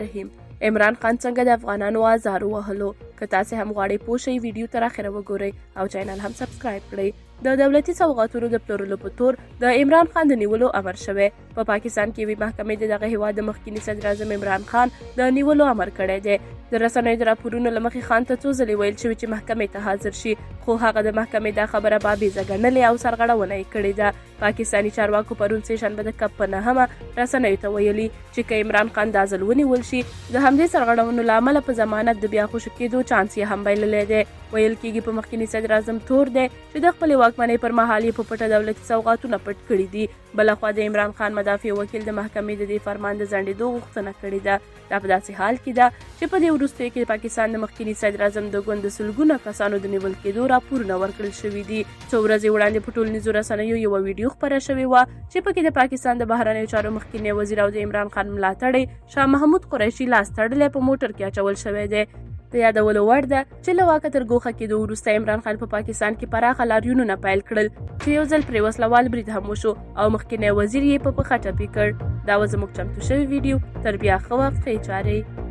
الرحیم. عمران خان څنګه د افغانانو آزار وهلو؟ که تاسې هم غواړئ پوه شئ ویډیو تر اخره وګورئ او چینل هم سبسکرایب کړئ. د دولتي سوغاتونو د پلورلو په تور د عمران خان د نیولو امر شوی. په پاکستان کې یوې محکمې د دغه هیواد د مخکیني صدراعظم عمران خان د نیولو امر کړی دی. د رسنیو د راپورونو له مخې خان ته څو ځلې ویل شوي چې محکمې ته حاضر شي، خو هغه د محکمې دا خبره بابیزه ګڼلې او سرغړونه یې کړې ده. پاکستاني چارواکو پرون سهشنبه د کب په 9 رسنیو ته ویلي چې که عمران خان دا ځل ونیول شي، د همدې سرغړونو له امله په ضمانت د بیا خوشي کېدو چانس یې هم بایللی دی. ویل کېږي په مخکیني صدراعظم تور دی چې د خپلې واکمنۍ پر مهال یې په پټه دولتي سوغاتونه پټ کړي دي. بلخوا د عمران خان مدافع وکیل د محکمې د دې فرمان د ځنډېدو غوښتنه کړې ده. دا په داسې حال کې ده چې په دې وروستیو کې د پاکستان د مخکیني صدراعظم د ګوند د سلګونه کسانو د نیول کېدو راپورونه ورکړل شوي دي. څو ورځې وړاندې په ټولنیزو رسنیو یوه ویډیو خپره شوې وه چې پکې د پاکستان د بهرنیو چارو مخکینی وزیر او د عمران خان ملاتړی شاه محمود قریشي لاس تړلی په موټر کې اچول شوی دی. د یادولو وړ ده چې له واکه تر ګوښه کېدو وروسته عمران خان په پاکستان کې پراخه لاریونونه پیل کړل چې یو ځل پرې وسلوال برید هم وشو او مخکینی وزیر یې په پښه ټپي کړ. دا و زموږ چمتو شوی ویډیو. تر بیا ښه وخت ښې چارې.